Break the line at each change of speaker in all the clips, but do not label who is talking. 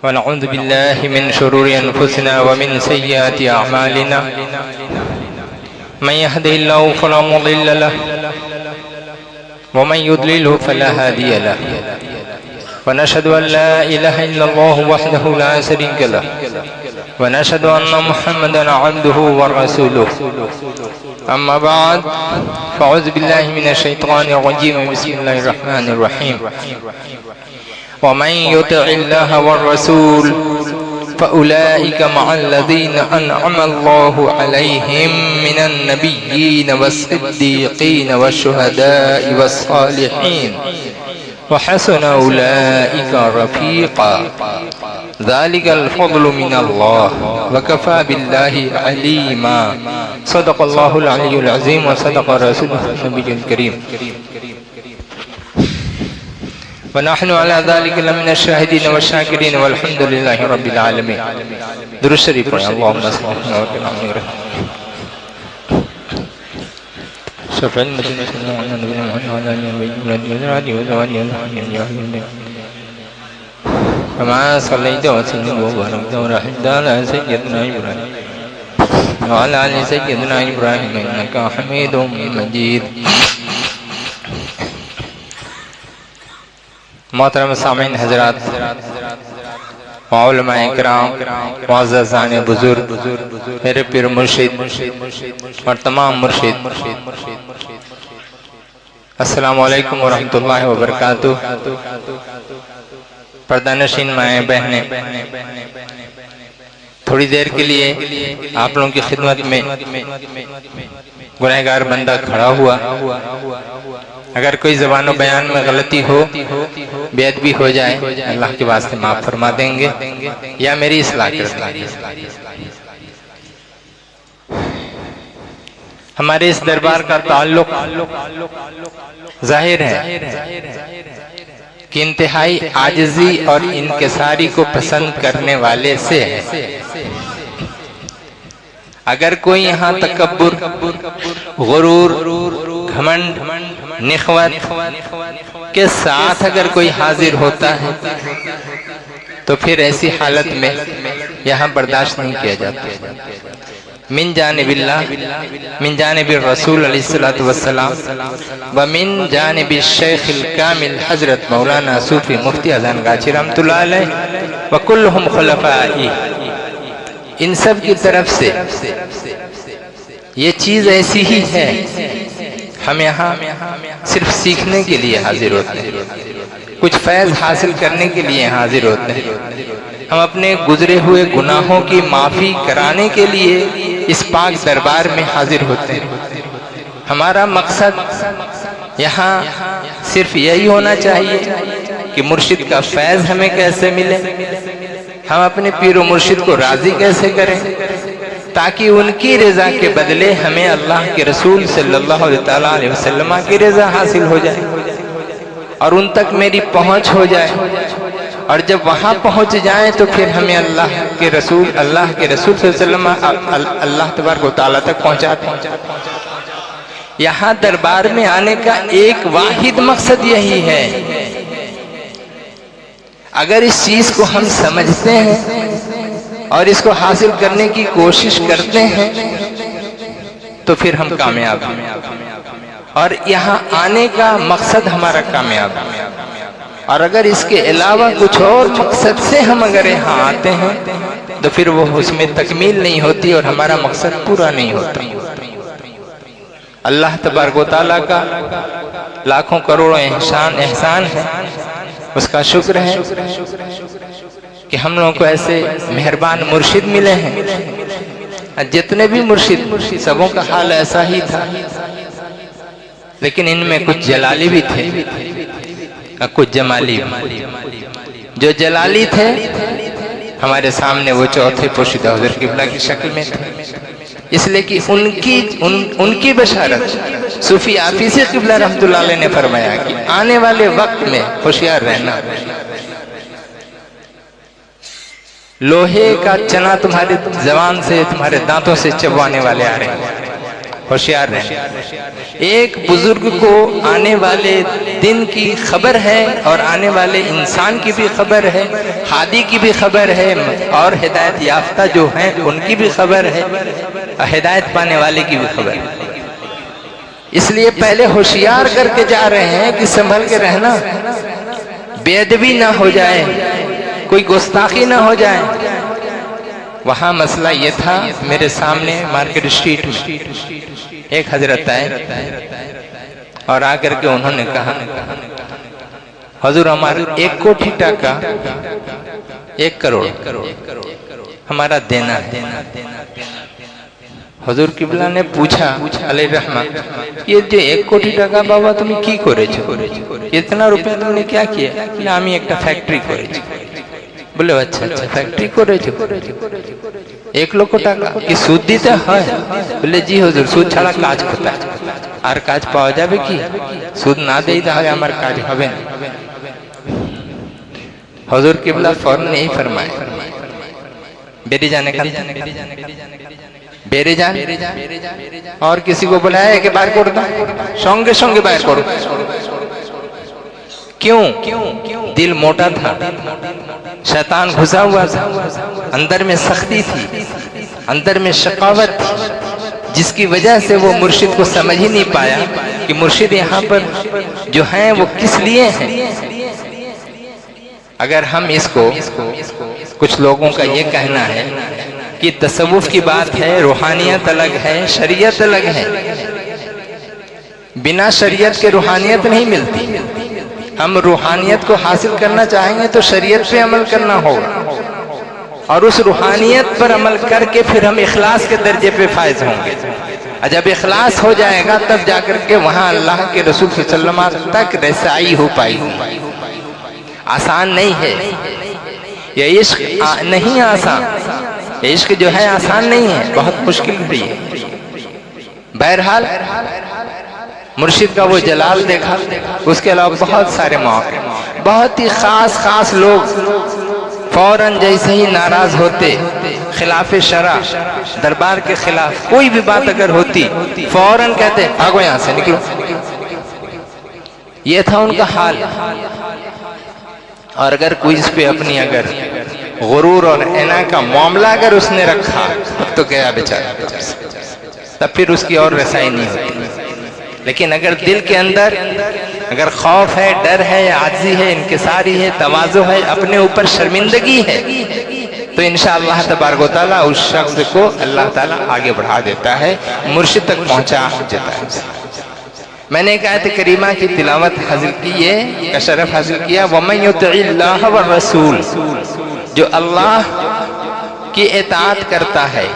वनऊज़ु बिल्लाहि मिन शुरूरि अनफुसिना व मिन सय्यिआति अअमालिना मन यहदिहिल्लाहु फला मुदिल्ल लहु व मन युद्लिलहु फला हादिय लहु व नशहदु अन ला इलाहा इल्लल्लाहु वहदहु ला शरीका लहु व नशहदु अन्न मुहम्मदन अब्दुहु व रसूलुहु अम्मा बाद फ़अऊज़ु बिल्लाहि मिनश शैतानिर रजीम बिस्मिल्लाहिर रहमानिर रहीम वमन युतिइल्लाह वर्रसूल फ़उलाइका मअल्लज़ीन अनअमल्लाहु अलैहिम मिनन नबिय्यीन वस्सिद्दीक़ीन वश्शुहदाኢ वस्सालिहीन वहसुन उलाइका रफ़ीक़ा ज़ालिकल फ़ज़्लु मिनल्लाह वकफ़ा बिल्लाहि अलीमा सदक़ल्लाहुल अलियुल अज़ीम व सदक़ रसूलुहुन नबियुल करीम वनहनु अला ज़ालिका लमिनश शाहिदीन वश्शाकिरीन वल्हम्दुलिल्लाहि रब्बिल आलमीन। दुरूद शरीफ पढ़ें। अल्लाहुम्मा सल्लि अला कमा सल्लैत व सल्लिम व बारकत व रहमत अला सय्यिदिना इब्राहीम व अला आलि सय्यिदिना इब्राहीम इन्नका हमीदुम मजीद। मोहतरम सामीन हज़रात, उलमाए किराम, मुअज़्ज़ज़ान बुज़ुर्ग, मेरे पीर मुर्शिद और तमाम मुर्शिद, अस्सलामु अलैकुम व रहमतुल्लाहि व बरकातुहू। पर्दानशीन माएँ बहनें, थोड़ी देर के लिए आप लोगों की खिदमत में गुनहगार बंदा खड़ा हुआ। अगर कोई ज़बानो बयान में गलती हो, बेअदबी हो जाए, अल्लाह के वास्ते माफ़ फरमा देंगे या मेरी इस्लाह कर देंगे। हमारे इस दरबार का ताल्लुक जाहिर है कि इंतहाई आजिज़ी और इनकिसारी को पसंद करने वाले से है। अगर कोई यहाँ तकब्बुर, गुरूर, घमंड, निखवत के साथ अगर कोई हाजिर होता है तो फिर ऐसी हालत में यहाँ बर्दाश्त नहीं किया जाता। मिन जानिबिल्लाह, मिन जानिबिर रसूल अलैहिस्सलातु वस्सलाम व मिन जानिबिश शेखिल कामिल हजरत मौलाना सूफी मुफ्ती अज़ान गाची रहमतुल्लाह अलैह व कुल्लुहुम खुलफाई, इन सब की तरफ से ये चीज ऐसी ही है। हम यहाँ सिर्फ सीखने के लिए हाजिर होते हैं, कुछ फैज़ हासिल करने के लिए हाजिर होते हैं। हम अपने गुजरे हुए गुनाहों की माफ़ी कराने के लिए इस पाक दरबार में हाजिर होते हैं। हमारा मकसद यहाँ सिर्फ यही होना चाहिए कि मुर्शिद का फैज़ हमें कैसे मिले, हम अपने पीर व मुर्शिद को राज़ी कैसे करें, ताकि उनकी रज़ा के बदले हमें अल्लाह के रसूल सल्लल्लाहु अलैहि वसल्लम की रज़ा हासिल हो जाए और उन तक मेरी पहुँच हो जाए। और जब वहाँ पहुँच जाए तो फिर हमें अल्लाह के रसूल सल्लल्लाहु अलैहि वसल्लम अल्लाह तबारक व तआला तक पहुँचाते हैं। यहाँ दरबार में आने का एक वाहिद मकसद यही है। अगर इस चीज को हम समझते हैं और इसको हासिल करने की कोशिश करते हैं तो फिर हम कामयाब हैं। और यहाँ आने का मकसद हमारा कामयाब है। और अगर इसके अलावा कुछ और मकसद से हम अगर यहाँ आते हैं तो फिर वो उसमें तकमील नहीं होती और हमारा मकसद पूरा नहीं होता। अल्लाह तबारक व तआला का लाखों करोड़ों एहसान है, उसका शुक्र है कि हम लोगों को ऐसे मेहरबान मुर्शिद मिले हैं। जितने भी मुर्शिद सबों का हाल ऐसा ही था, लेकिन इनमें कुछ जलाली भी थे, कुछ जमाली भी। जो जलाली थे हमारे सामने वो चौथे पोशीदा हुज़ूर क़िबला की शक्ल में थे, इसलिए कि उनकी बशारत सूफी आफीसी क़िबला रहमतुल्लाह अलैह ने फरमाया कि आने वाले वक्त में होशियार रहना, लोहे का चना तुम्हारे जबान से, तुम्हारे दांतों से चबवाने वाले आ रहे हैं। होशियार रहें। एक बुजुर्ग को आने वाले दिन की खबर है और आने वाले इंसान की भी खबर है, हादी की भी खबर है और हिदायत याफ्ता जो हैं उनकी भी खबर है, हिदायत पाने वाले की भी खबर है। इसलिए पहले होशियार करके जा रहे हैं कि संभल के रहना, बेअदबी ना हो जाए, कोई गुस्ताखी ना हो जाए। वहां मसला ये था, मेरे सामने मार्केट स्ट्रीट में एक हजरत आए और आकर के उन्होंने कहा, हुजूर हमारा 1 कोटी टका 1 करोड़ हमारा देना है। हुजूर किबला ने पूछा अलैहि रहमा, ये जो 1 कोटी टका बाबा तुम की करेছো, इतना रुपया तुमने क्या किया? আমি একটা ফ্যাক্টরি করেছি। বলে আচ্ছা আচ্ছা ফ্যাক্টরি করেছো, 1 লক্ষ টাকা কি সুদ দিতে হয়? বলে জি হুজুর, সুদ ছাড়া কাজ কোথায়? আর কাজ পাওয়া যাবে কি? সুদ না দেই তাহলে আমার কাজ হবে না। हुजूर किबला फौरन नहीं फरमाए, बेरी जाने का बेरे जान, और किसी को बुलाया कि बाहर कर दो, संगे संगे बाहर करो। क्यों? दिल मोटा था, शैतान घुसा हुआ था, अंदर में सख्ती थी, अंदर में शकावत थी, जिसकी वजह से वो मुर्शिद को समझ ही नहीं पाया कि मुर्शिद यहाँ पर जो हैं वो किस लिए हैं। अगर हम इसको, कुछ लोगों का ये कहना है कि तसव्वुफ की बात है, रूहानियत अलग है, शरीयत अलग है। बिना शरीयत के रूहानियत नहीं मिलती। हम रूहानियत को हासिल करना चाहेंगे तो शरीयत पे अमल करना होगा, और उस रूहानियत पर अमल करके फिर हम इखलास के दर्जे पे फायज होंगे। जब इखलास हो जाएगा तब जाकर के वहां अल्लाह के रसूल सल्लल्लाहु अलैहि वसल्लम तक रसाई हो पाएगी। आसान नहीं है ये इश्क, नहीं आसान। इश्क जो है आसान नहीं है, बहुत मुश्किल भी है। बहरहाल मुर्शिद का वो जलाल देखा, उसके अलावा बहुत सारे मौके, बहुत ही खास लोग फौरन जैसे ही नाराज होते, खिलाफ शरा, दरबार के खिलाफ कोई भी बात अगर होती, फौरन कहते भागो यहां से, निकलो। ये था उनका हाल। और अगर कोई इस पे अपनी अगर गुरूर और एना का मामला अगर उसने रखा तो गया बेचारा, तब फिर उसकी और रसाई नहीं होती। लेकिन अगर दिल के अंदर अगर खौफ है, डर है, आजी है, इनकिसारी है, तवाज़ु है, अपने ऊपर शर्मिंदगी है, तो इंशाअल्लाह तबारक व तआला उस शख्स को अल्लाह ताला आगे बढ़ा देता है, मुर्शिद तक पहुंचा देता है। मैंने एक आयत करीमा की तिलावत हासिल की है, का शरफ हासिल किया, वमन युतिइल्लाह व रसूल, जो अल्लाह की इताअत करता है,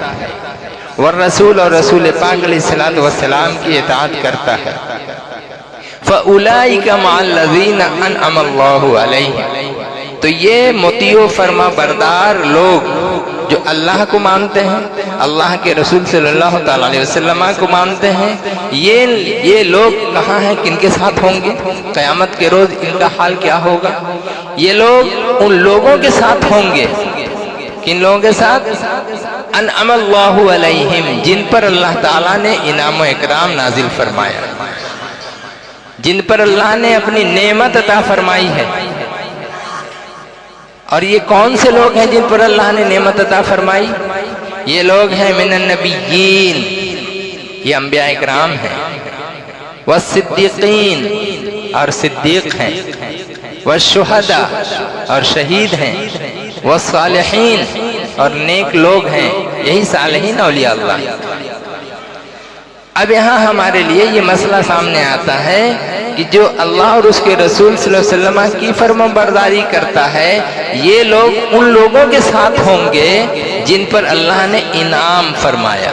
व रसूल और रसूल पाक अलैहिस्सलातु वस्सलाम की इताअत करता है, फउलाइका मअल्लज़ीना अनअम अल्लाहु अलैहिम, तो ये मुतीओ फरमा बरदार लोग जो अल्लाह को मानते हैं, अल्लाह के रसूल सल्लल्लाहु ताला अलैहि वसल्लम को मानते हैं, ये लोग कहाँ हैं, किनके साथ होंगे क़यामत के रोज, इनका हाल क्या होगा? ये लोग उन लोगों के साथ होंगे, किन लोगों के साथ? अनअम अल्लाहु अलैहिम, जिन पर अल्लाह ताला ने इनाम व इकराम नाजिल फरमाया, जिन पर अल्लाह ने अपनी नेमत अता फरमाई है। और ये कौन से लोग हैं जिन पर अल्लाह ने नेमत अता फरमाई? ये लोग हैं मिनन नबिय्यीन, ये अंबिया इकराम हैं, व सिद्दीकीन, और सिद्दीक हैं, व शुहदा, और शहीद हैं, व सालिहीन, और नेक लोग हैं, यही सालिहीन औलिया अल्लाह। अब यहाँ हमारे लिए ये मसला सामने आता है कि जो अल्लाह और उसके रसूल सल्लल्लाहु अलैहि वसल्लम की फर्माबरदारी करता है, ये लोग उन लोगों के साथ होंगे जिन पर अल्लाह ने इनाम फरमाया।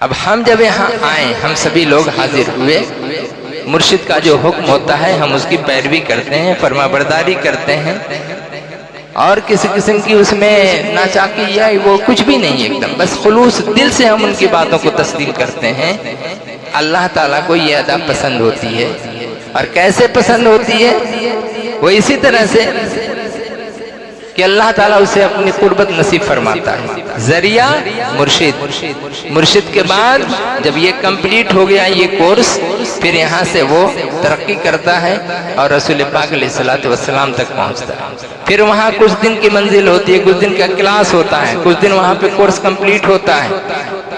अब हम जब यहाँ आए, हम सभी लोग हाजिर हुए, मुर्शिद का जो हुक्म होता है हम उसकी पैरवी करते हैं, फर्माबरदारी करते हैं, और किसी किस्म की उसमें नाचाकी या वो कुछ भी नहीं, एकदम बस खुलूस दिल से हम उनकी बातों को तस्दीक करते हैं। अल्लाह ताला को ये अदा पसंद होती है। और कैसे पसंद होती है? वो इसी तरह से कि अल्लाह ताला उसे अपनी कुर्बत नसीब फरमाता है। जरिया मुर्शिद, मुर्शिद के बाद जब ये कंप्लीट हो गया ये कोर्स, फिर यहाँ से वो तरक्की करता है और रसूल पाक अलैहिस्सलातु वस्सलाम तक पहुँचता है। फिर वहाँ कुछ दिन की मंजिल होती है, कुछ दिन का क्लास होता है, कुछ दिन वहाँ पे कोर्स कंप्लीट होता है,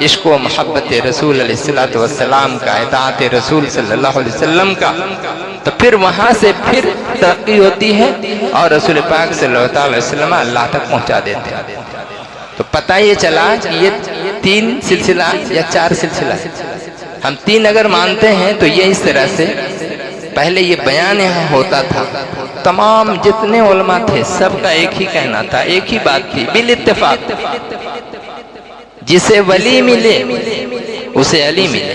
इश्क व मोहब्बत रसूल अलैहिस्सलातु वस्सलाम का, इताअत रसूल सल्लल्लाहु अलैहि वसल्लम का। तो फिर वहाँ से फिर तरक्की होती है और रसूल पाक सल्लल्लाहु अलैहि वसल्लम अल्लाह तक पहुँचा देते हैं। तो पता ये चला कि ये 3 सिलसिला या 4 सिलसिला, हम 3 अगर मानते हैं तो ये इस तरह से पहले ये बयान यहाँ होता था, तमाम जितने उलमा थे सबका एक ही कहना था, एक ही बात थी बिल इत्तेफाक, जिसे वली मिले उसे अली मिले,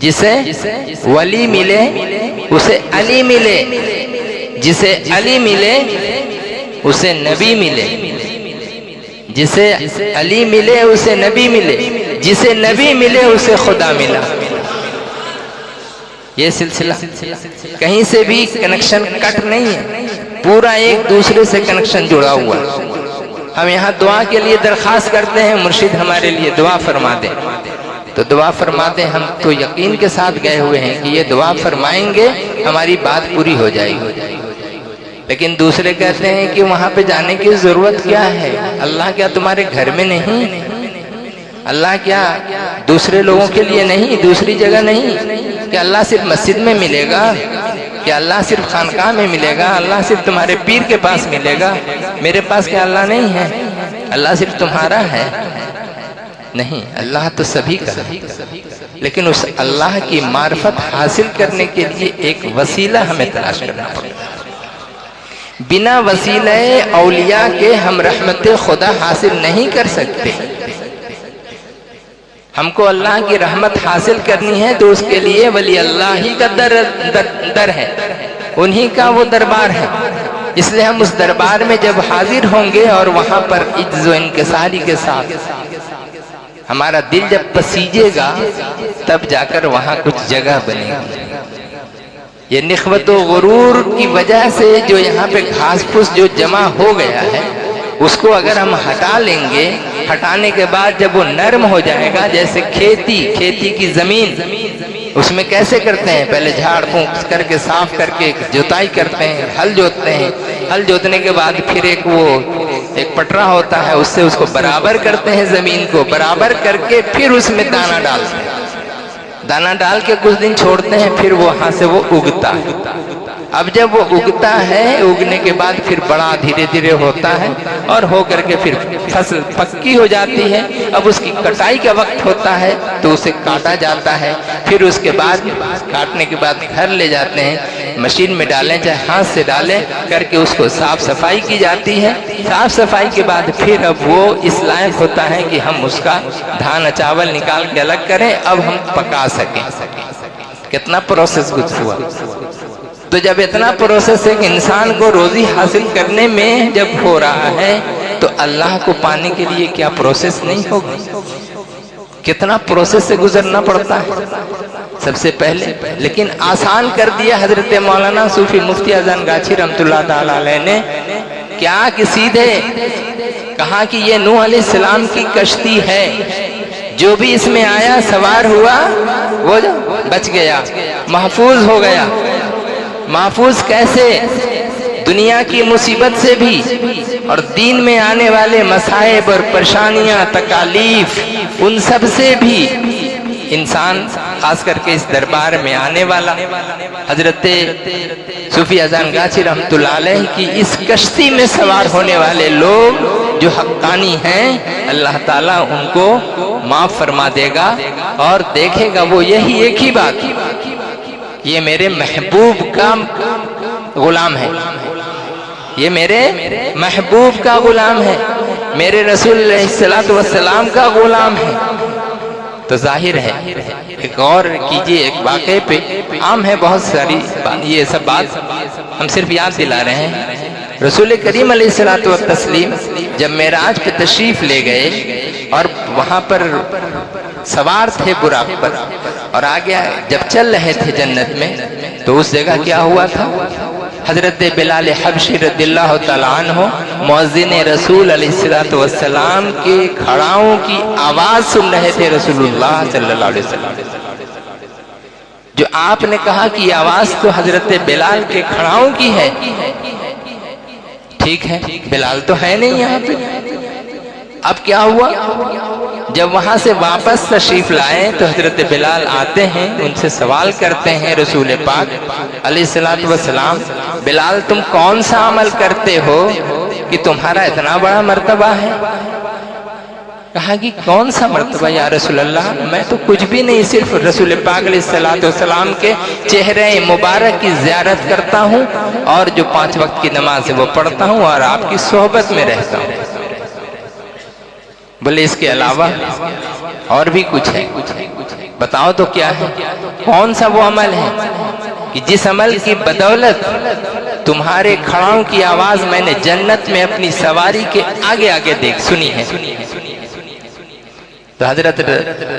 जिसे वली मिले उसे अली मिले, जिसे अली मिले उसे नबी मिले, जिसे अली मिले उसे नबी मिले, जिसे नबी मिले उसे खुदा मिला। ये सिलसिला कहीं से भी कनेक्शन कट नहीं है, पूरा एक दूसरे से कनेक्शन जुड़ा हुआ। हम यहाँ दुआ के लिए दरखास्त करते हैं, मुर्शिद हमारे लिए दुआ फरमा दे, तो दुआ फरमा दे। हम तो यकीन के साथ गए हुए हैं कि ये दुआ फरमाएंगे हमारी बात पूरी हो जाएगी। लेकिन दूसरे कहते हैं कि वहां पे जाने की जरूरत क्या है, अल्लाह क्या तुम्हारे घर में नहीं, अल्लाह क्या दूसरे लोगों के लिए नहीं, दूसरी जगह नहीं, क्या अल्लाह सिर्फ मस्जिद में मिलेगा, क्या अल्लाह सिर्फ खानकाह में मिलेगा, अल्लाह सिर्फ तुम्हारे पीर के पास मिलेगा, मेरे पास क्या अल्लाह नहीं है, अल्लाह सिर्फ तुम्हारा है? नहीं, अल्लाह तो सभी का है, लेकिन उस अल्लाह की मार्फत हासिल करने के लिए एक वसीला हमें तलाश करना पड़ेगा। बिना वसीले औलिया के हम रहमत खुदा हासिल नहीं कर सकते। हमको अल्लाह की रहमत हासिल करनी है तो उसके लिए वली अल्लाह ही का दर है, उन्हीं का वो दरबार है। इसलिए हम उस दरबार में जब हाजिर होंगे और वहां पर इज्ज़ो इनकिसारी के साथ हमारा दिल जब पसीजेगा, तब जाकर वहां कुछ जगह बनेगी। ये निख्वत व गुरूर की वजह से जो यहाँ पे घास फूस जो जमा हो गया है, उसको अगर हम हटा लेंगे, हटाने के बाद जब वो नर्म हो जाएगा, जैसे खेती की जमीन, उसमें कैसे करते हैं, पहले झाड़ फूंक करके साफ करके जुताई करते हैं, हल जोतते हैं, हल जोतने के बाद फिर एक पटरा होता है, उससे उसको बराबर करते हैं, जमीन को बराबर करके फिर उसमें दाना डालते हैं, दाना डाल के कुछ दिन छोड़ते हैं, फिर वहां से वो उगता है। अब जब वो उगता है, उगने के बाद फिर बड़ा धीरे धीरे होता है और हो करके फिर फसल पक्की हो जाती है। अब उसकी कटाई का वक्त होता है तो उसे काटा जाता है, फिर उसके बाद काटने के बाद घर ले जाते हैं, मशीन में डालें चाहे हाथ से डालें, करके उसको साफ सफाई की जाती है। साफ सफाई के बाद फिर अब वो इस लायक होता है कि हम उसका धान चावल निकाल के अलग करें, अब हम पका सकें। कितना प्रोसेस कुछ हुआ। तो जब इतना प्रोसेस एक इंसान को रोजी हासिल करने में जब हो रहा है, तो अल्लाह को पाने के लिए क्या प्रोसेस नहीं होगा, कितना प्रोसेस से गुजरना पड़ता है सबसे पहले। लेकिन आसान कर दिया हजरत मौलाना सूफी मुफ्ती अज़ान गाछी रहमतुल्लाह ताला अलैह ने, क्या कि सीधे कहा कि ये नूह अलैहिस्सलाम की कश्ती है, जो भी इसमें आया सवार हुआ वो बच गया, महफूज हो गया। महफूज कैसे? दुनिया की मुसीबत से भी और दीन में आने वाले मसाइब और परेशानियां, तकालीफ, उन सब से भी इंसान, खास करके इस दरबार में आने वाला हजरत सूफी अज़ान गाछी रहमतुल्लाह अलैह की इस कश्ती में सवार होने वाले लोग जो हक्कानी हैं, अल्लाह ताला उनको माफ फरमा देगा और देखेगा वो यही एक ही बात, ये मेरे महबूब का गुलाम है, ये मेरे महबूब का गुलाम है, मेरे रसूल अलैहिस्सलातु वस्सलाम का गुलाम है। तो जाहिर है, एक और कीजिए, एक वाक़े पे आम है बहुत सारी ये सब बात, हम सिर्फ याद दिला रहे हैं। रसूल करीम अलैहिस्सलातु वस्सलाम जब मेराज पे तशरीफ ले गए और वहां पर सवार थे बुराक पर और आगे जब चल रहे थे जन्नत में, तो उस जगह क्या हुआ था, हजरत बिलाल हबशी रदिल्लाहु तआला अन्हु मुअज्जिन रसूल अलैहिस्सलातु वस्सलाम के खड़ाओं की आवाज सुन रहे थे। रसूलुल्लाह सल्लल्लाहु अलैहि वसल्लम जो आपने कहा कि आवाज तो हजरत बिलाल के खड़ाओं की है, ठीक है, बिलाल तो है नहीं यहाँ पे। अब क्या हुआ, जब वहां से वापस तशरीफ लाए तो हजरत बिलाल आते हैं, उनसे सवाल करते हैं रसूल पाक अलैहिस्सलातु वस्सलाम, बिलाल तुम कौन सा अमल करते हो कि तुम्हारा इतना बड़ा मर्तबा है? कहा कि कौन सा मर्तबा या रसूल अल्लाह, मैं तो कुछ भी नहीं, सिर्फ रसूल पाक अलैहिस्सलातु वस्सलाम के चेहरे मुबारक की ज़ियारत करता हूँ और जो 5 वक्त की नमाज है वो पढ़ता हूँ और आपकी सोहबत में रहता हूँ। बोले इसके अलावा और भी कुछ है? बताओ तो क्या है, कौन सा वो अमल है कि जिस अमल की बदौलत तुम्हारे खड़ाओं की आवाज मैंने जन्नत में अपनी सवारी के आगे आगे सुनी है? तो हजरत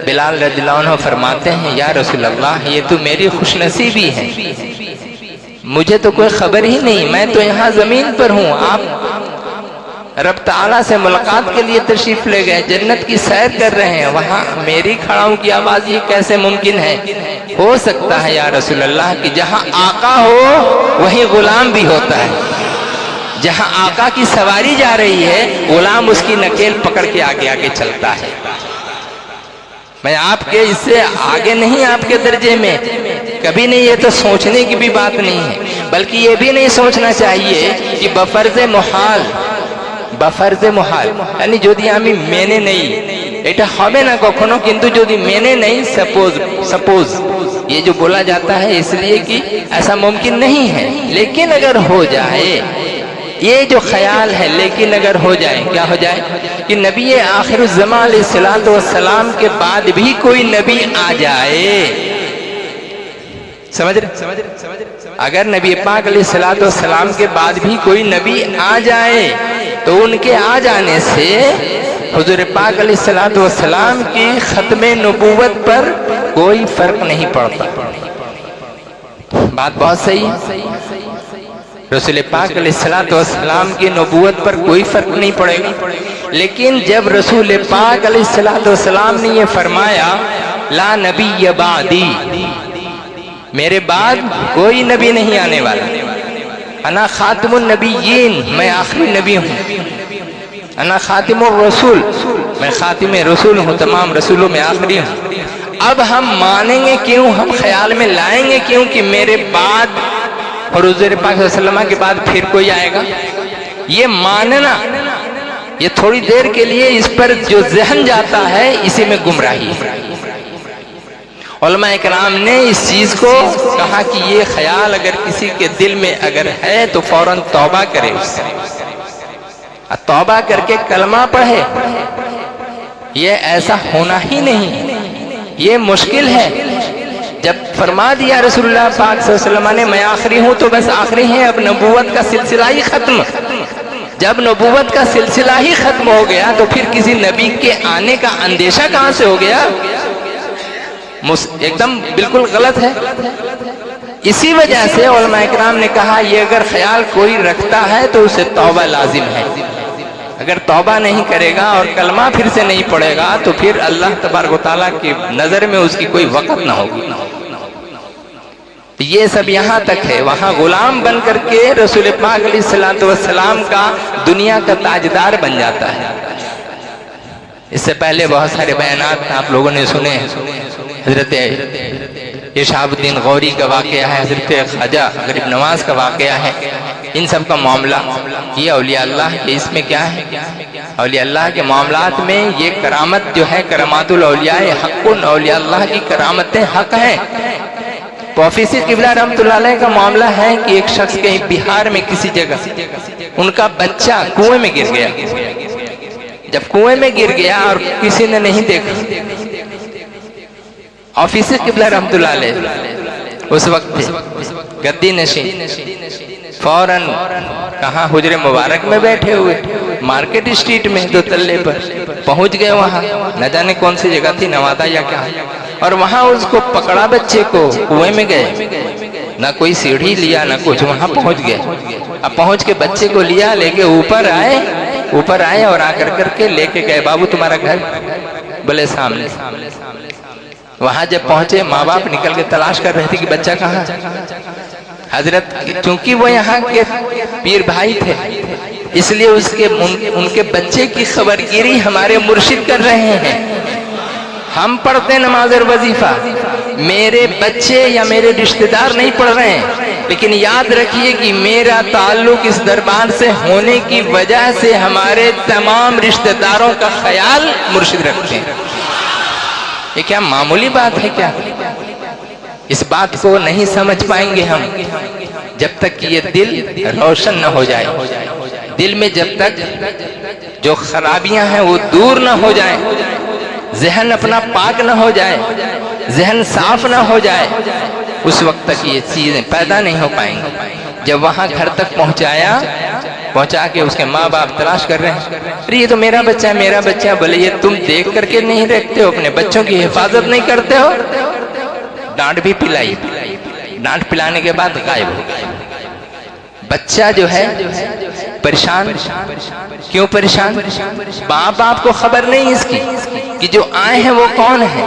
बिलाल रज़ियल्लाहु अन्हु फरमाते हैं, या रसूल अल्लाह ये तो मेरी खुशनसीबी है, मुझे तो कोई खबर ही नहीं, मैं तो यहाँ जमीन पर हूँ, आप रब ताला से मुलाकात के लिए तशरीफ ले गए, जन्नत की सैर कर रहे हैं, वहाँ मेरी खड़ाओं की आवाज ये कैसे मुमकिन है? हो सकता है या रसूल अल्लाह कि जहाँ आका हो वहीं गुलाम भी होता है, जहाँ आका की सवारी जा रही है गुलाम उसकी नकेल पकड़ के आगे आगे चलता है। मैं आपके इससे आगे नहीं, आपके दर्जे में कभी नहीं, ये तो सोचने की भी बात नहीं है, बल्कि ये भी नहीं सोचना चाहिए कि बफर्ज़े मुहाल यानी যদি আমি মেনে নেই এটা হবে না কখনো, কিন্তু যদি মেনে नहीं, सपोज ये जो बोला जाता है इसलिए कि ऐसा मुमकिन नहीं है, लेकिन अगर हो जाए, ये जो ख्याल है, लेकिन अगर हो जाए, क्या हो जाए कि नबी आखिरुज़्ज़मान अलैहिस्सलातु वस्सलाम के बाद भी कोई नबी आ जाए, समझ रहे? अगर नबी पाक अलैहिस्सलातु वस्सलाम के बाद भी कोई नबी आ जाए तो उनके आ जाने से हुजूर पाक अलैहिस्सलातु वस्सलाम की खत्मे नबूवत पर कोई फर्क नहीं पड़ता। बात बहुत सही है, रसूल पाक अलैहिस्सलातु वस्सलाम की नबूवत पर कोई फर्क नहीं पड़ेगा, लेकिन जब रसूल पाक अलैहिस्सलातु वस्सलाम ने ये फरमाया ला नबी बादी, मेरे बाद कोई नबी नहीं आने वाला, अना खातिमुन नबीयीन, मैं आखिरी नबी हूँ, अना खातिमुर रसूल, मैं खातिम रसूल हूँ, तमाम रसूलों में आखिरी हूँ। अब हम मानेंगे क्यों, हम ख्याल में लाएंगे क्यों कि मेरे बाद और हुज़ूर पाक सल्लल्लाहु अलैहि वसल्लम के बाद फिर कोई आएगा? ये मानना, ये थोड़ी देर के लिए इस पर जो ज़हन जाता है, इसी में गुमराही है। उलमा इकराम ने इस चीज को कहा कि ये ख्याल अगर किसी के दिल में अगर है तो फौरन तौबा करे, उससे तौबा करके कलमा पढ़े। ये ऐसा होना ही नहीं, ये मुश्किल है। जब फरमा दिया रसूलुल्लाह पाक सल्लल्लाहु अलैहि वसल्लम ने मैं आखिरी हूं तो बस आखिरी है, अब नबूवत का सिलसिला ही खत्म। जब नबूवत का सिलसिला ही खत्म हो गया तो फिर किसी नबी के आने का अंदेशा कहां से हो गया? एकदम बिल्कुल गलत है। इसी वजह से उलमा इकराम ने कहा ये अगर ख्याल कोई रखता है तो उसे तौबा लाजिम है। अगर तौबा नहीं करेगा और कलमा फिर से नहीं पड़ेगा तो फिर अल्लाह तबारक व तआला की नजर में उसकी कोई वक़्त ना होगी। ये सब यहाँ तक है, वहाँ गुलाम बन करके रसूल पाक अलैहिस्सलातु वस्सलाम का दुनिया का ताजदार बन जाता है। इससे पहले बहुत सारे बयानात आप लोगों ने सुने। हजरत इरशादुद्दीन गौरी का वाक़या है, हजरत ख्वाजा गरीब नवाज का वाक़या है। इन सब का मामला ये औलिया अल्लाह के, इसमें क्या है, औलिया अल्लाह के मामलात में ये करामत जो है, करामातुल औलिया हक़्क़ुन, औलिया अल्लाह की करामतें हक हैं। प्रोफेसर किबला रहमतुल्लाह अलैह का मामला है कि एक शख्स कहीं बिहार में किसी जगह उनका बच्चा कुएं में गिर गया। जब कुएं में गिर गया और किसी ने नहीं देखा, ऑफिसर किबला रहमतुल्लाह अलैह उस वक्त गद्दी नशीन, फौरन कहाँ हुजरे मुबारक में बैठे हुए, मार्केट स्ट्रीट में 2 तल्ले पर पहुंच गए। वहां न जाने कौन सी जगह थी, नवादा या क्या, और वहां उसको पकड़ा, बच्चे को कुएं में गए। ना कोई सीढ़ी लिया ना कुछ, वहां पहुंच गए। अब पहुंच के बच्चे को लिया, लेके ऊपर आए और आकर करके लेके गए, बाबू तुम्हारा घर? बोले सामने। वहां जब पहुंचे, माँ बाप निकल के तलाश कर रहे थे कि बच्चा कहाँ। हजरत चूंकि वो यहाँ के पीर भाई थे, इसलिए उनके बच्चे की खबरगिरी हमारे मुर्शिद कर रहे हैं। हम पढ़ते नमाज और वजीफा, मेरे बच्चे या मेरे रिश्तेदार नहीं पढ़ रहे हैं, लेकिन याद रखिए कि मेरा ताल्लुक इस दरबार से होने की वजह से हमारे तमाम रिश्तेदारों का ख्याल मुर्शिद रखते हैं। ये क्या मामूली बात है क्या? इस बात को नहीं समझ पाएंगे हम जब तक कि ये दिल रोशन न हो जाए। दिल में जब तक जो खराबियां हैं वो दूर न हो जाए, जहन अपना पाक न हो जाए, जहन साफ न हो जाए, उस वक्त तक ये चीजें पैदा नहीं हो पाएंगी। जब वहां घर तक पहुंचा के उसके माँ बाप तलाश कर रहे हैं, अरे ये तो मेरा बच्चा है, मेरा बच्चा। बोले ये तुम देख करके नहीं रखते हो, अपने बच्चों की हिफाजत नहीं करते हो। डांट भी पिलाई, डांट पिलाने के बाद गायब हो गया। बच्चा जो है परेशान, क्यों परेशान? माँ बाप को खबर नहीं इसकी कि जो आए हैं वो कौन है,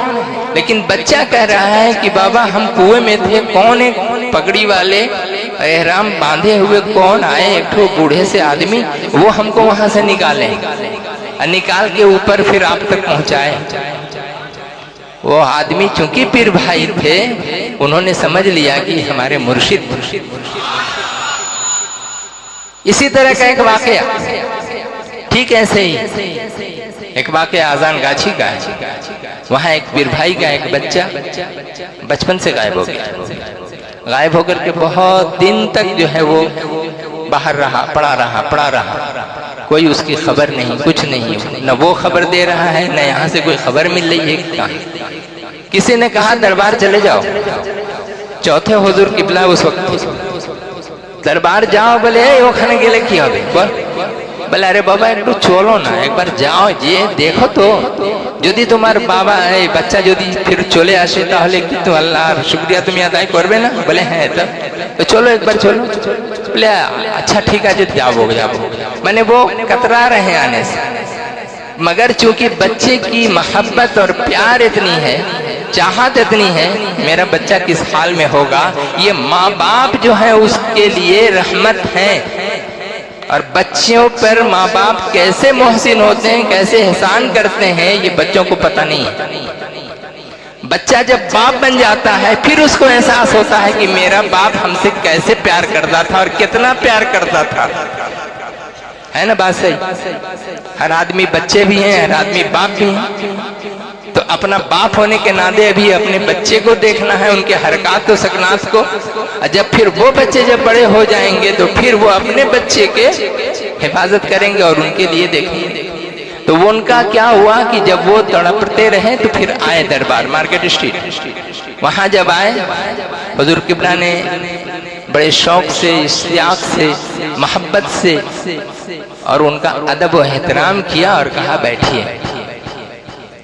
लेकिन बच्चा कह रहा है कि बाबा हम कुएं में थे, कौन एक पगड़ी वाले एहराम बांधे हुए कौन आए, एक ठो बूढ़े से आदमी, वो हमको वहां से निकाले, निकाल के ऊपर फिर आप तक पहुंचाए। वो आदमी चूंकि पीर भाई थे, उन्होंने समझ लिया कि हमारे मुर्शिद। इसी तरह का एक वाकया, ठीक ऐसे ही एक वाकया आजान गाछी का है। वहां एक पीर भाई का एक बच्चा बचपन से गायब हो गया। गायब होकर के बहुत दिन तक जो है वो बाहर रहा, पड़ा रहा, कोई उसकी खबर नहीं, कुछ नहीं, न वो खबर दे रहा है, न यहाँ से कोई खबर मिल रही है। किसी ने कहा दरबार चले जाओ, चौथे हुजूर किबला उस वक्त दरबार जाओ। बोले ओखाने गेले की হবে? बोले अरे बाबा एक चलो ना, एक बार जाओ, ये देखो तो যদি তোমার বাবা এই বাচ্চা যদি फिर চলে আসে তাহলে কিন্তু আল্লাহর শুকরিয়া তুমি আদায় করবে না? बोले হ্যাঁ, तो चलो एक बार चलो। बोले अच्छा ठीक है जाओ। मैंने वो कतरा रहे आने से, मगर चूंकि बच्चे की मोहब्बत और प्यार इतनी है, चाहत इतनी है, मेरा बच्चा किस हाल में होगा, ये माँ बाप जो है उसके लिए रहमत है। और बच्चों पर माँ बाप कैसे मोहसिन होते हैं, कैसे एहसान करते हैं, ये बच्चों को पता नहीं है। बच्चा जब बाप बन जाता है फिर उसको एहसास होता है कि मेरा बाप हमसे कैसे प्यार करता था और कितना प्यार करता था। है ना बात सही? हर आदमी बच्चे भी हैं, हर आदमी बाप भी है। तो अपना बाप होने के नाते अभी अपने बच्चे को देखना है, उनके हरकत और सकनात को। जब फिर वो बच्चे जब बड़े हो जाएंगे तो फिर वो अपने बच्चे के हिफाजत करेंगे और उनके लिए देखेंगे। तो वो उनका क्या हुआ कि जब वो तड़पते रहे तो फिर आए दरबार मार्केट स्ट्रीट। वहां जब आए, हुजूर किबला ने बड़े शौक से, इश्तियाक से, मोहब्बत से और उनका अदब व एहतराम किया और कहा बैठिए,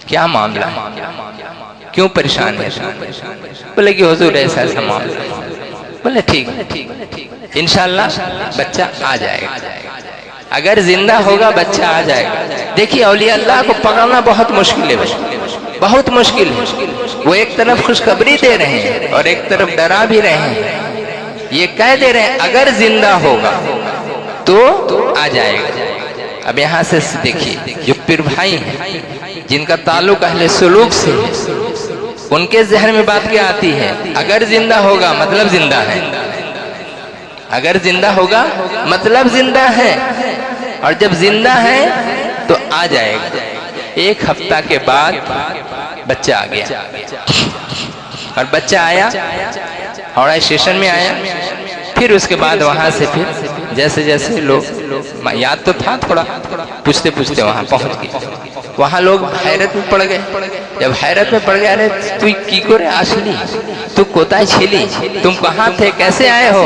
क्या मामला है, क्यों परेशान है? बोले कि हुजूर ऐसा ऐसा मामला। बोले ठीक है, इंशाअल्लाह बच्चा आ जाएगा, अगर जिंदा होगा बच्चा आ जाएगा। देखिए औलिया अल्लाह को पकड़ना बहुत मुश्किल है भाई, बहुत मुश्किल है। वो एक तरफ खुशखबरी दे रहे हैं और एक तरफ डरा भी रहे हैं। ये कह दे रहे हैं अगर जिंदा होगा तो आ जाएगा। अब यहाँ से देखिए, जो पीर भाई हैं जिनका ताल्लुक अहले सुलूक से, उनके जहन में बात क्या आती है? अगर जिंदा होगा मतलब जिंदा है, अगर जिंदा होगा मतलब जिंदा है, और जब जिंदा है तो आ जाएगा। एक हफ्ता के बाद बच्चा आ गया, और बच्चा आया हावड़ा स्टेशन में आया। फिर उसके बाद वहां से फिर जैसे जैसे लोग, याद तो था थोड़ा, पूछते पूछते वहां पहुंच गए। वहां लोग हैरत में पड़ गए। जब हैरत में पड़ गए, अरे तू की करे आसली, तू कोताय छिली, तुम कहाँ थे, कैसे आए हो?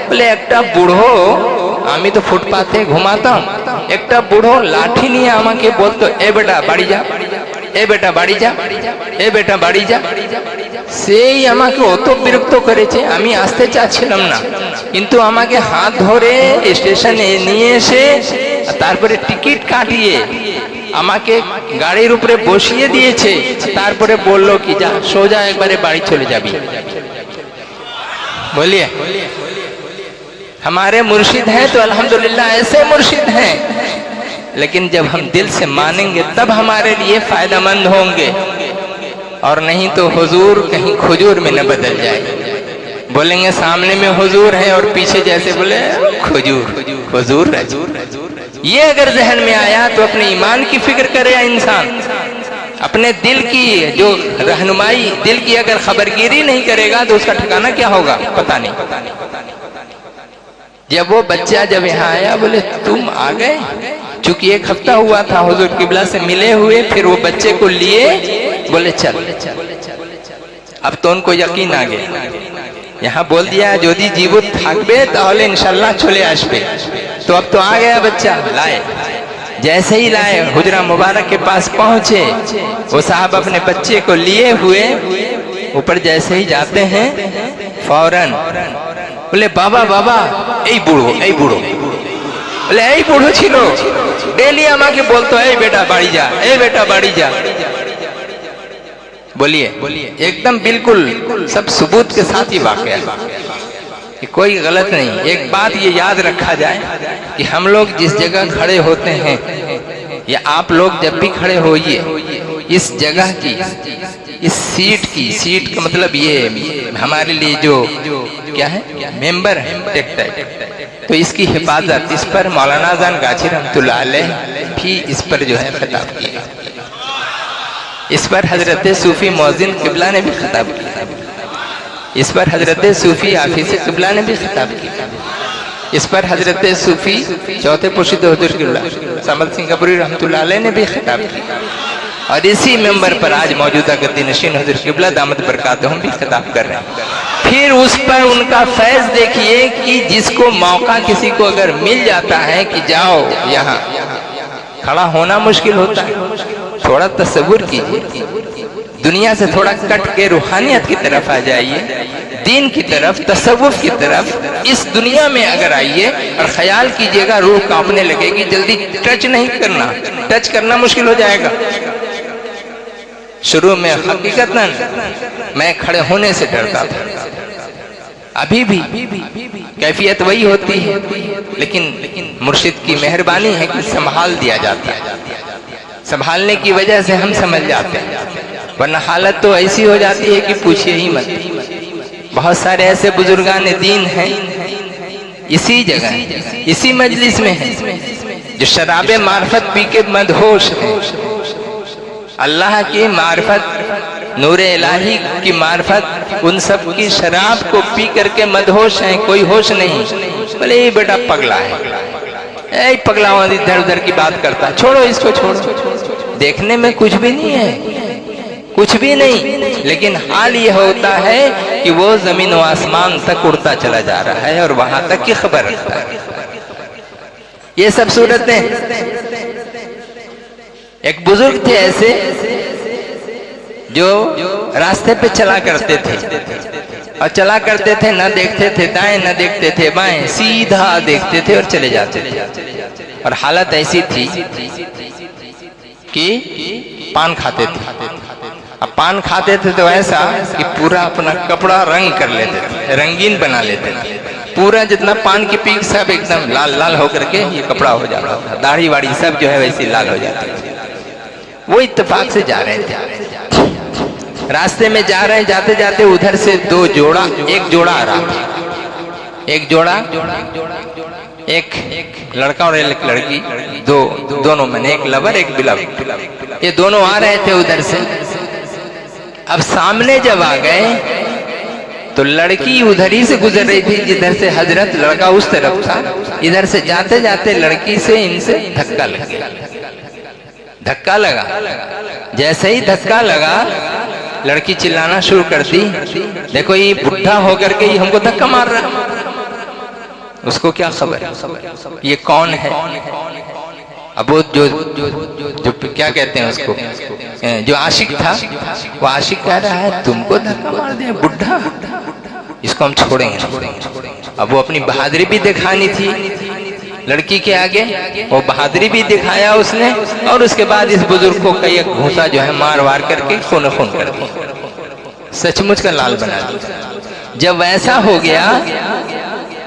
बोले एक बूढ़ो, आमी तो फुटपाथे घुमाता, एक बूढ़ो लाठी नहीं आमा के बोलतो, ए बेटा बाड़ी जा, ए बेटा बाड़ी जा, ए बेटा बाड़ी जा। সেই আমাকে অত বিরক্ত করেছে, আমি আসতে চাচ্ছিলাম না, কিন্তু আমাকে হাত ধরে স্টেশনে নিয়ে এসে তারপরে টিকিট কাটিয়ে আমাকে গাড়ির উপরে বসিয়ে দিয়েছে। তারপরে বললো কি যা সোজা একবারে बाड़ी चले जाबी। बोलिए, हमारे मुर्शिद हैं तो अल्हम्दुलिल्लाह ऐसे मुर्शिद हैं, लेकिन जब हम दिल से मानेंगे तब हमारे लिए फायदेमंद होंगे, और नहीं तो हुजूर कहीं खुजूर में न बदल जाए। बोलेंगे सामने में हुजूर है और पीछे जैसे बोले खुजूर, हुजूर ये अगर जहन में आया तो अपने ईमान की फिक्र करे इंसान, अपने दिल की जो रहनुमाई, दिल की अगर खबरगिरी नहीं करेगा तो उसका ठिकाना क्या होगा पता नहीं। जब वो बच्चा जब यहाँ आया बोले तुम आ गए, चूंकि 1 हफ्ता हुआ था हुजूर किबला से मिले हुए, फिर वो बच्चे को लिए बोले चल। अब तो उनको यकीन आ गया, यहाँ बोल दिया यदि जीवित থাকবে তাহলে इंशाल्लाह चले आसबे। तो अब तो आ गया बच्चा, लाए। जैसे ही लाए हुजरा मुबारक के पास पहुंचे, वो साहब अपने बच्चे को लिए हुए ऊपर जैसे ही जाते हैं फौरन बोले बाबा बाबा এই বুড়ো এই বুড়ো, बोले এই বুড়ো ছিল डेली আমাকে বলতো এই बेटा বাড়ি যা, এই बेटा বাড়ি যা। बोलिए, एकदम बिल्कुल सब सबूत के साथ ही वाकया है, कोई गलत नहीं। एक बात ये याद रखा जाए कि हम लोग जिस जगह खड़े होते हैं, या आप लोग जब भी खड़े होइए, इस जगह की, इस सीट का मतलब ये हमारे लिए जो क्या है मेंबर है टेक्टर, तो इसकी हिफाजत, इस पर मौलाना जान गाजी रहमतुल्लाह अलैह भी इस पर जो है खिताब किया, इस पर हजरत सूफी मौजिन किबला ने भी खिताब किया, इस पर हजरत सूफी हाफिज किबला ने भी खिताब किया, इस पर हजरत सूफी चौथे पुरशिद हुजूर किबला समद सिंह कपूरी रहमतुल्लाह अलैह ने भी खिताब किया, और इसी मेंबर पर आज मौजूदा गद्दी नशीन हुजूर किबला दामद बरकातहुम भी खिताब कर रहे हैं। फिर उस पर उनका फैज देखिए कि जिसको मौका किसी को अगर मिल जाता है कि जाओ यहाँ, खड़ा होना मुश्किल होता है। थोड़ा तसव्वुर कीजिए, दुनिया से थोड़ा कट के रूहानियत की तरफ आ जाइए, दीन की तरफ, तसव्वुफ की तरफ, इस दुनिया में अगर आइए और ख्याल कीजिएगा रूह कांपने लगेगी, जल्दी टच नहीं करना, टच करना मुश्किल हो जाएगा। शुरू में हकीकतन मैं खड़े होने से डरता था, अभी भी कैफियत वही होती है, लेकिन मुर्शिद की मेहरबानी है कि संभाल दिया जाता है, संभालने की वजह से हम समझ जाते हैं, वरना हालत तो ऐसी हो जाती है कि पूछिए ही मत। बहुत सारे ऐसे बुजुर्गान दीन हैं इसी जगह, इसी मजलिस में हैं, जो शराबे मार्फत पी के मदहोश हैं। अल्लाह की मार्फत, नूरे इलाही की मार्फत, उन सब की शराब को पी करके मदहोश हैं, कोई होश नहीं। बोले ये बेटा पगला है, ऐ पगला इधर उधर की बात करता, छोड़ो इसको, छोड़ो, देखने में कुछ भी नहीं है, कुछ भी नहीं, लेकिन हाल ये होता है कि वो जमीन व आसमान तक उड़ता चला जा रहा है और वहां तक की खबर रखता है। ये सब सूरतें। एक बुजुर्ग थे ऐसे जो रास्ते पे चला करते थे, और चला करते थे, न देखते थे दाएं, न देखते थे बाएं, सीधा देखते थे और चले जाते थे। और हालत ऐसी थी कि पान खाते थे। अब पान खाते थे तो ऐसा कि पूरा अपना कपड़ा रंग कर लेते थे, रंगीन बना लेते थे, पूरा जितना पान की पीक सब एकदम लाल लाल होकर के ये कपड़ा हो जाता था, दाढ़ी वाड़ी सब जो है वैसी लाल हो जाती थी। वो इत्तेफाक से जा रहे थे, रास्ते में जा रहे, जाते जाते उधर से एक जोड़ा आ रहा था, एक जोड़ा, एक लड़का और एक लड़की, दोनों मैंने, एक लवर एक बिलवर, ये दोनों आ रहे थे उधर से। अब सामने जब आ गए तो लड़की उधर ही से गुजर रही थी जिधर से हजरत, लड़का उस तरफ था। इधर से जाते जाते लड़की से इनसे धक्का लग गया, धक्का लगा। जैसे ही धक्का लगा लड़की चिल्लाना शुरू कर दी, देखो ये बुढ़ा होकर के ही हमको धक्का मार रहा है। उसको क्या खबर, ये कौन है? अब वो जो क्या कहते हैं उसको, जो आशिक था, वो आशिक कह रहा है तुमको धक्का मार दिया बुढ़ा, इसको हम छोड़ेंगे। अब वो अपनी बहादुरी भी दिखानी थी लड़की के आगे, वो बहादुरी भी दिखाया उसने, और उसके बाद इस बुजुर्ग को कई घूंसा जो है मार वार करके खून खून कर दिया, सचमुच का लाल बना दिया। जब वैसा हो गया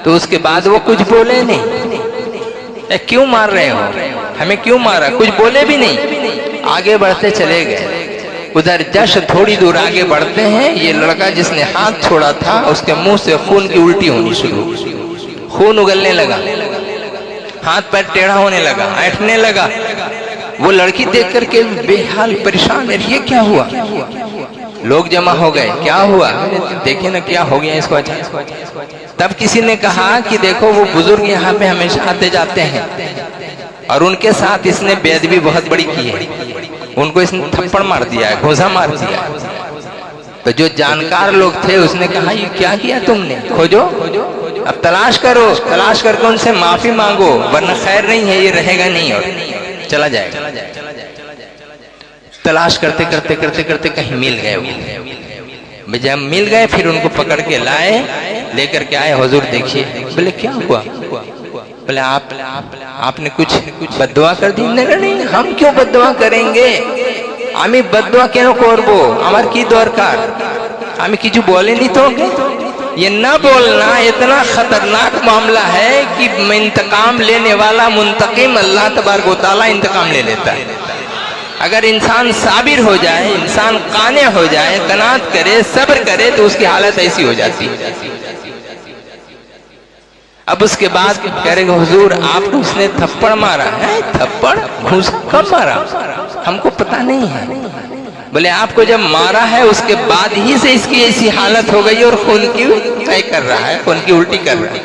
तो उसके बाद वो कुछ बोले नहीं, क्यों मार रहे हो, हमें क्यों मारा, कुछ बोले भी नहीं, आगे बढ़ते चले गए। उधर जस्ट थोड़ी दूर आगे बढ़ते हैं, ये लड़का जिसने हाथ छोड़ा था उसके मुंह से खून की उल्टी होनी शुरू, खून उगलने लगा, हाथ पैर टेढ़ा होने लगा, ऐंठने लगा। वो लड़की देख करके बेहाल परेशान है, ये क्या हुआ। लोग जमा हो गए, क्या हुआ, देखिए ना क्या हो गया इसको। अच्छा, तब किसी ने कहा कि देखो वो बुजुर्ग यहाँ पे हमेशा आते जाते हैं और उनके साथ इसने बेअदबी बहुत बड़ी की है, उनको इसने थप्पड़ मार दिया है, घोंसा मार दिया है। तो जो जानकार लोग थे उसने कहा ये क्या किया तुमने, खोजो, अब तलाश करो, तलाश करके उनसे माफी मांगो, वरना खैर नहीं है, ये रहेगा नहीं और चला जाएगा। तलाश करते करते करते करते कहीं मिल गए वो। जब मिल गए फिर उनको पकड़ के लाए, लेकर के आए, हुजूर देखिए। बोले क्या हुआ, बोले आपने कुछ बद्दुआ कर दी। नहीं, हम क्यों बद्दुआ करेंगे, আমি বদদুয়া কেন করব, আমার কি দরকার, আমি কিছু বলেনি तो ये ना बोलना इतना खतरनाक मामला है कि इंतकाम लेने वाला मुंतकिम अल्लाह तबारक व तआला इंतकाम ले लेता है। अगर इंसान साबिर हो जाए, इंसान काने हो जाए, कनात करे, सब्र करे, तो उसकी हालत ऐसी हो जाती है। अब उसके बाद कह रहे हुजूर आपको उसने थप्पड़ मारा है, थप्पड़ घूंसा कब मारा, हमको पता नहीं है। बोले आपको जब मारा है उसके बाद ही से इसकी ऐसी हालत हो गई और खून की तय कर रहा है, खून की उल्टी कर रहा है।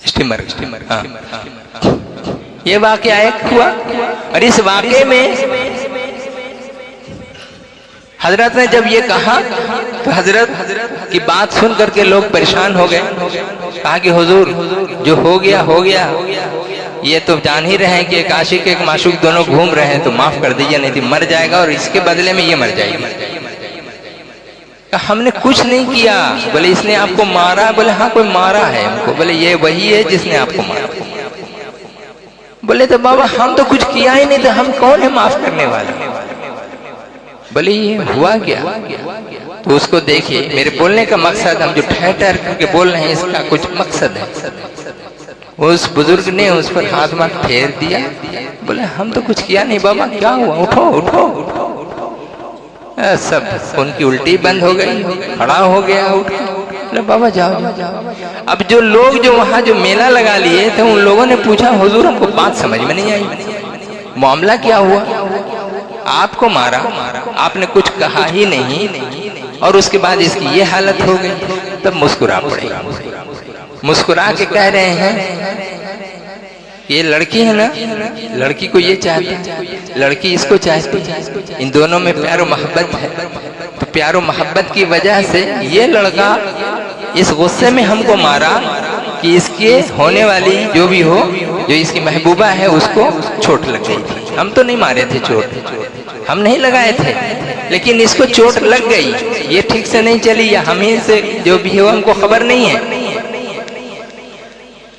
स्टीमर ये वाकया एक हुआ, और इस वाकये में हजरत ने जब ये कहा तो हजरत की बात सुन करके लोग परेशान हो गए। कहा कि हुजूर जो हो गया हो गया, ये तो जान ही रहे हैं कि एक आशिक एक माशूक दोनों घूम रहे हैं, तो माफ कर दीजिए, नहीं तो मर जाएगा और इसके बदले में ये मर जाएगी। हमने कुछ नहीं किया। बोले इसने आपको मारा, बोले हाँ कोई मारा है हमको। बोले ये वही है जिसने आपको मारा। बोले तो बाबा हम तो कुछ किया ही नहीं, तो हम कौन है माफ करने वाले। बोले ये हुआ क्या, तो उसको देखिए, मेरे बोलने का मकसद, हम जो ठहर करके बोल रहे हैं इसका कुछ मकसद है। उस बुजुर्ग ने उस पर हाथ मार फेर दिया। बोले हम तो कुछ किया नहीं बाबा, क्या हुआ, उठो उठो। सब उनकी उल्टी बंद हो गई, खड़ा हो गया, उठ बोले बाबा जाओ। अब जो लोग जो वहाँ जो मेला लगा लिए थे उन लोगों ने पूछा हुजूर हमको बात समझ में नहीं आई, मामला क्या हुआ, आपको मारा, आपने कुछ कहा ही नहीं और उसके बाद इसकी ये हालत हो गई। तब मुस्कुरा पड़े, मुस्कुरा के कह रहे हैं ये लड़की है ना, लड़की को ये चाहती, लड़की इसको चाहती, इन दोनों में प्यार मोहब्बत है। तो प्यार मोहब्बत की वजह से ये लड़का इस गुस्से में हमको मारा कि इसके होने वाली जो भी हो, जो इसकी महबूबा है उसको चोट लग गई। हम तो नहीं मारे थे चोट, हम नहीं लगाए थे, लेकिन इसको चोट लग गई, ये ठीक से नहीं चली, या हमें से जो भी हो हमको खबर नहीं है।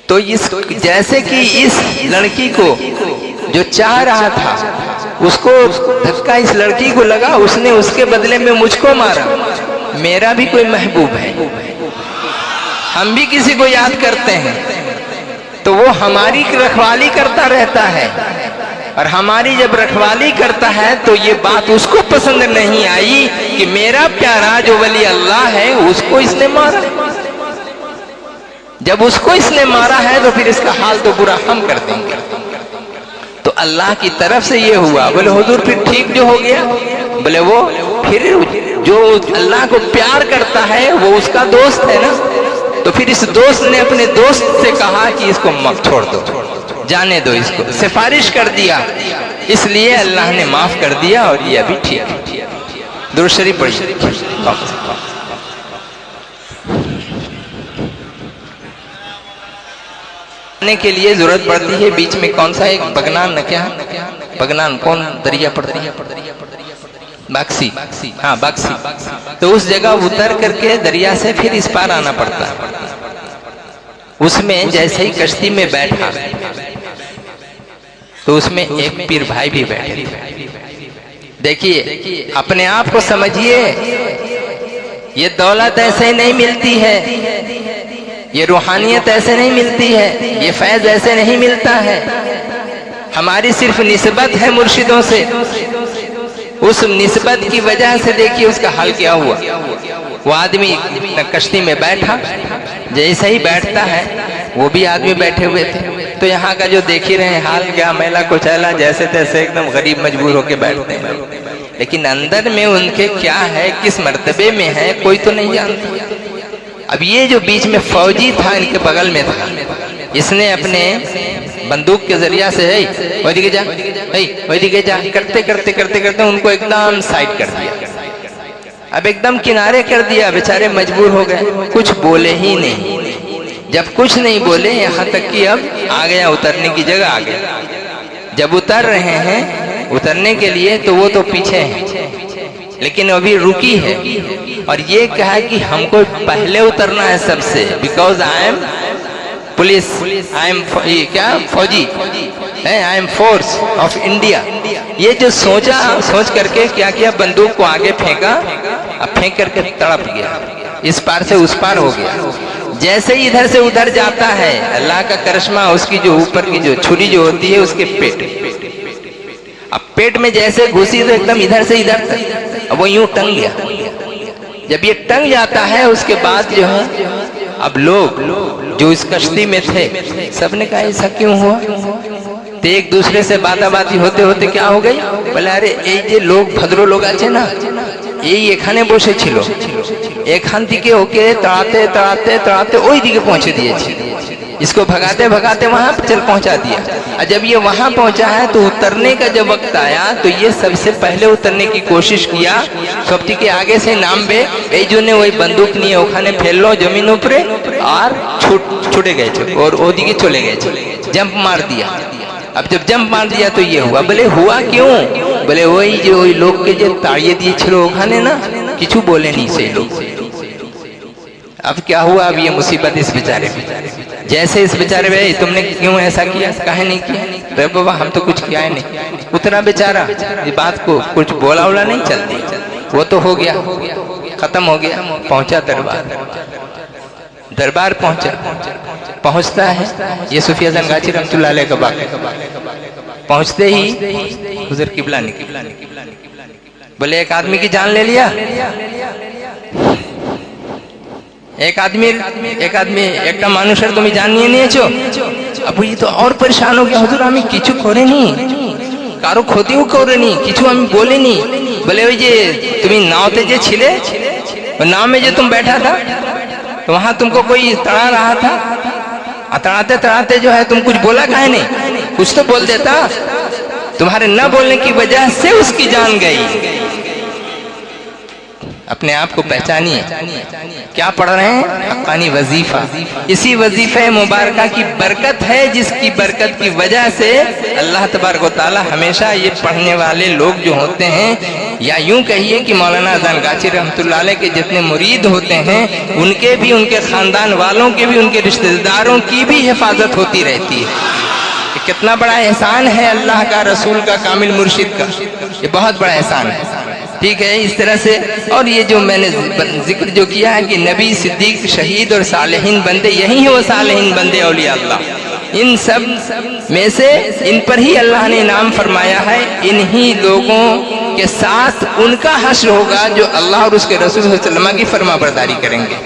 तो इस जैसे कि इस लड़की को जो चाह रहा था उसको धक्का इस लड़की को लगा, उसने उसके बदले में मुझको मारा। मेरा भी कोई महबूब है, हम भी किसी को याद करते हैं, तो वो हमारी रखवाली करता रहता है, और हमारी जब रखवाली करता है तो ये बात उसको पसंद नहीं आई कि मेरा प्यारा जो वली अल्लाह है उसको इसने मारा। जब उसको इसने मारा है तो फिर इसका हाल तो बुरा हम कर देंगे। तो अल्लाह की तरफ से ये हुआ। बोले हुजूर फिर ठीक जो हो गया, बोले वो फिर जो अल्लाह को प्यार करता है वो उसका दोस्त है ना, तो फिर इस दोस्त ने अपने दोस्त से कहा कि इसको मत छोड़ दो, जाने दो, इसको सिफारिश कर दिया, इसलिए अल्लाह ने माफ कर दिया और ये अभी ठीक है। दुरूद शरीफ पढ़िए। के लिए जरूरत पड़ती है बीच में कौन सा एक बगनान, क्या बगनान कौन दरिया पड़ती है, बक्सी, हाँ बक्सी। तो उस जगह उतर करके दरिया से फिर इस पार आना पड़ता है। उसमें जैसे ही कश्ती में बैठा तो उसमें एक पीर भाई भी बैठे थे। देखिए अपने आप को समझिए, ये दौलत ऐसे नहीं मिलती है, ये रूहानियत ऐसे नहीं मिलती है, ये फैज ऐसे नहीं मिलता है। हमारी सिर्फ निस्बत है मुर्शिदों से। उस निस्बत की वजह से देखिए उसका हाल क्या हुआ। वो आदमी कश्ती में बैठा, जैसे ही बैठता है वो भी आदमी बैठे हुए थे। तो यहाँ का जो देख ही रहे हाल क्या, मैला कुचैला जैसे तैसे एकदम गरीब मजबूर होके बैठते हैं, लेकिन अंदर में उनके क्या है, किस मर्तबे में है, कोई तो नहीं जानता। अब ये जो बीच में फौजी था इनके बगल में था, इसने अपने बंदूक के जरिया से वही जा करते करते करते करते उनको एकदम साइड कर दिया। अब एकदम किनारे कर दिया, बेचारे मजबूर हो गए, कुछ बोले ही नहीं। जब कुछ नहीं बोले, यहाँ तक कि अब आ गया उतरने की जगह आ गया। जब उतर रहे हैं उतरने के लिए तो वो तो पीछे है, लेकिन अभी रुकी है और ये कहा कि हमको पहले उतरना है सबसे, because I am police, I am क्या फौजी, I am force of India. ये जो सोचा, सोच करके क्या किया, बंदूक को आगे फेंका, अब फेंक करके तड़प गया, इस पार से उस पार हो गया। जैसे ही इधर से उधर जाता है, अल्लाह का करिश्मा, उसकी जो ऊपर की जो छुरी जो होती है उसके पेट, अब पेट में जैसे घुसी तो एकदम इधर से इधर तक, अब वो यूं टंग गया। जब ये टंग जाता है उसके बाद जो है, अब लोग जो इस कश्ती में थे सबने कहा ऐसा क्यों हुआ। तो एक दूसरे से बाताबाती होते होते क्या हो गई, बोले अरे ये जे लोग भद्रो लोग आचे ना, এই এখানে বসে ছিল, এখান থেকে ওকে তাড়াতে তাড়াতে তাড়াতে ওই দিকে পৌঁছে দিয়েছে, इसको भगाते भगाते वहां चल पहुंचा दिया। और जब ये वहां पहुंचा है तो उतरने का जब वक्त आया तो ये सबसे पहले उतरने की कोशिश किया। सबटी के आगे से नाम बे जो ने वही बंदूक नहीं ओखाने फैल लो जमीन ऊपरे और छूटे गए और वो दिखे चले गए, जंप मार दिया। अब जब जंप मार दिया तो ये हुआ। बोले हुआ क्यों, बोले वही जो वही लोग के जो ताड़िए दिए छिलो ओखाने ना, किचू बोले नहीं से लोग। अब क्या हुआ, अब ये मुसीबत इस बेचारे में, जैसे इस बेचारे भाई तुमने क्यों ऐसा किया, काहे नहीं किया, तो बाबा हम तो कुछ किया है नहीं। उतना बेचारा ये बात को कुछ बोला उला नहीं चलती, वो तो हो गया, खत्म हो गया। पहुंचा दरबार पहुंचा, पहुंचता है ये सूफी हसन गाची रहमतुल्लाह अलैह का वाक़या। पहुंचते ही हुज़ूर किबला निकले, बोले एक आदमी की जान ले लिया। एक आदमी एक मानुषर तुम जान নিয়ে নিয়েছো। अब ये तो और परेशान हो गया, हुजूर আমি কিছু করিনি, কারো ক্ষতিও করিনি, কিছু আমি বলিনি। बोले ওই যে তুমি नावते যে ছিলে, नाव में जो तुम बैठा था तो वहां तुमको कोई तड़ा रहा था, तड़ाते तड़ाते जो है तुम कुछ बोला काहे नहीं, कुछ तो बोल देता। तुम्हारे न बोलने की वजह से उसकी जान गई। अपने आप को पहचानिए, क्या पढ़ रहे हैं, हक़ानी वजीफा। इसी वजीफे मुबारका की बरकत है, जिसकी बरकत की वजह से अल्लाह तबारक व तआला हमेशा ये पढ़ने वाले लोग जो होते हैं, या यूं कहिए कि मौलाना अज़ान गाची रहमतुल्लाह अलैह के जितने मुरीद होते हैं, उनके भी, उनके खानदान वालों के भी, उनके रिश्तेदारों की भी हिफाजत होती रहती है। कितना बड़ा एहसान है अल्लाह का, रसूल का, कामिल मुर्शिद का, ये बहुत बड़ा एहसान है। ठीक है, इस तरह से। और ये जो मैंने जिक्र जो किया है कि नबी, सिद्दीक, शहीद और सालेहीन बंदे, यही है वो सालेहीन बंदे औलिया अल्लाह। इन सब में से इन पर ही अल्लाह ने इनाम फरमाया है। इन्हीं लोगों के साथ उनका हश्र होगा जो अल्लाह और उसके रसूल सल्लल्लाहु अलैहि वसल्लम की फरमाबरदारी करेंगे।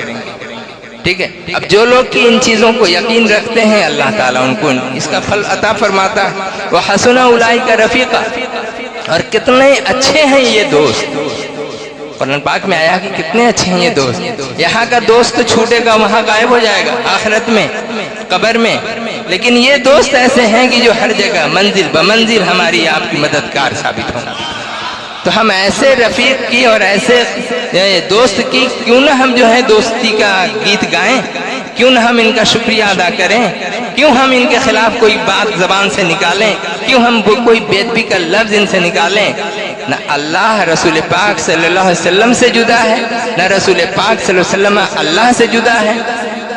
ठीक है, अब जो लोग की इन चीजों को यकीन रखते हैं, अल्लाह ताला उनको इसका फल अता फरमाता है। वह हसना उलाइका रफीका, और कितने अच्छे हैं ये दोस्त। कुरान पाक में आया कि कितने अच्छे हैं ये दोस्त। यहाँ का दोस्त तो छूटेगा, वहां गायब हो जाएगा आखिरत में, कब्र में, लेकिन ये दोस्त ऐसे हैं कि जो हर जगह मंजिल ब मंजिल हमारी आपकी मददगार साबित होंगे। तो हम ऐसे रफीक की और ऐसे दोस्त की क्यों ना हम जो है दोस्ती का गीत गाएं, क्यों न हम इनका शुक्रिया अदा करें, क्यों हम इनके खिलाफ कोई बात जबान से निकालें, क्यों हम कोई बेदबी का लफ्ज इनसे निकालें। न अल्लाह रसूल पाक सल्लल्लाहु अलैहि वसल्लम से जुदा है, न रसूल पाक सल्लल्लाहु अलैहि वसल्लम अल्लाह से जुदा है,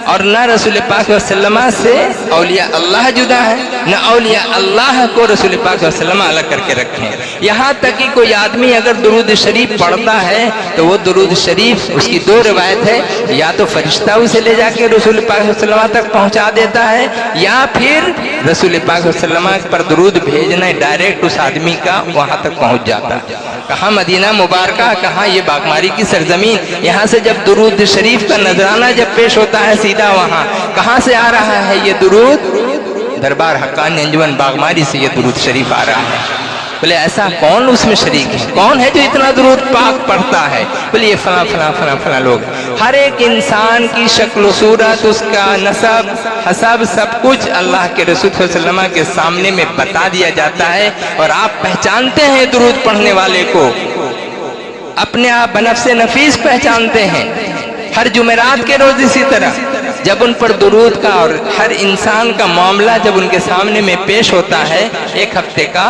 और न रसूल पाक वसल्लम से औलिया अल्लाह जुदा है, न औलिया अल्लाह को रसूल पाक वसल्लम अलग करके रखें। यहाँ तक कि कोई आदमी अगर दुरूद शरीफ पढ़ता है तो वो दुरूद शरीफ, उसकी दो रिवायत है, या तो फरिश्ता उसे ले जाके रसूल पाक वसल्लम तक पहुँचा देता है, या फिर रसूल पाक वसल्लम पर दुरूद भेजना डायरेक्ट उस आदमी का वहाँ तक पहुँच जाता है। कहाँ मदीना मुबारका, कहाँ ये बागमारी की सरजमीन, यहाँ से जब दुरूद शरीफ का नजराना जब पेश होता है सीधा वहाँ कहाँ से आ रहा है ये दुरूद, दरबार हक्कानी अंजुमन बागमारी से ये दुरूद शरीफ आ रहा है। बोले ऐसा कौन उसमें शरीक है, कौन है जो इतना दुरूद पाक पढ़ता है। बोले ये फला फला फला फला लोग। हर एक इंसान की शक्ल सूरत, उसका नसब हसब सब कुछ अल्लाह के रसूल सल्लल्लाहु अलैहि वसल्लम के सामने में बता दिया जाता है, और आप पहचानते हैं दुरूद पढ़ने वाले को, अपने आप बनफ्से नफीस पहचानते हैं। हर जुमेरात के रोज इसी तरह जब उन पर दुरूद का और हर इंसान का मामला जब उनके सामने में पेश होता है एक हफ्ते का,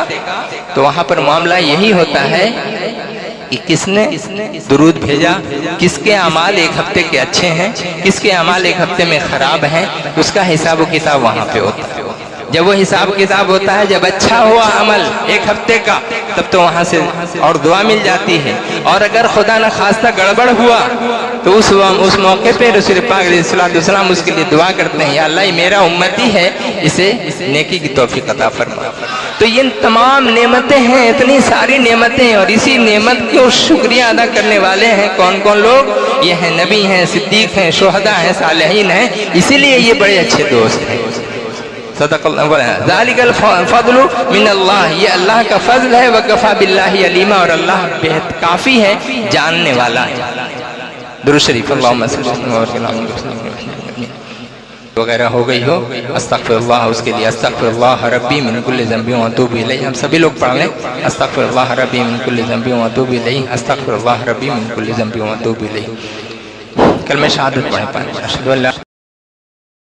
तो वहाँ पर मामला यही होता है कि किसने दुरूद भेजा, किसके अमाल एक हफ्ते के अच्छे हैं, किसके अमाल एक हफ्ते में खराब हैं, उसका हिसाब किताब वहाँ पे होता है। जब वो हिसाब किताब होता है, जब अच्छा हुआ अमल एक हफ्ते का, तब तो वहाँ से और दुआ मिल जाती है, और अगर खुदा न खास्ता गड़बड़ हुआ तो उस मौके पे रसूल पाक अलैहिस्सलातु वस्सलाम उसके लिए दुआ करते हैं, या अल्लाह ये मेरा उम्मती है, इसे नेकी की तौफीक अता फरमा। तो ये तमाम नेमतें हैं, इतनी सारी नेमतें, और इसी नेमत को शुक्रिया अदा करने वाले हैं कौन कौन लोग, ये हैं नबी हैं, सिद्दीक हैं, शुहदा हैं, सालिहीन हैं, इसीलिए ये बड़े अच्छे दोस्त हैं। ज़ालिकल फ़ज़्लु मिनल्लाह, ये अल्लाह का फजल है, वकफ़ा बिल्लाहि अलीमा, और अल्लाह बेहद काफ़ी है, जानने वाला है। दुरूद शरीफ अल्लाहुम्मा वगैरह हो गई हो, अस्तग़फिरुल्लाह, उसके लिए अस्तग़फिरुल्लाह रब्बी मिन कुल्लि ज़ंबि व अतूबु इलैहि, हम सभी लोग पढ़ लें, अस्तग़फिरुल्लाह रब्बी मिन कुल्लि ज़ंबि व अतूबु इलैहि, अस्तग़फिरुल्लाह रब्बी मिन कुल्लि ज़ंबि व अतूबु इलैहि। कलमे शहादत पढ़ें।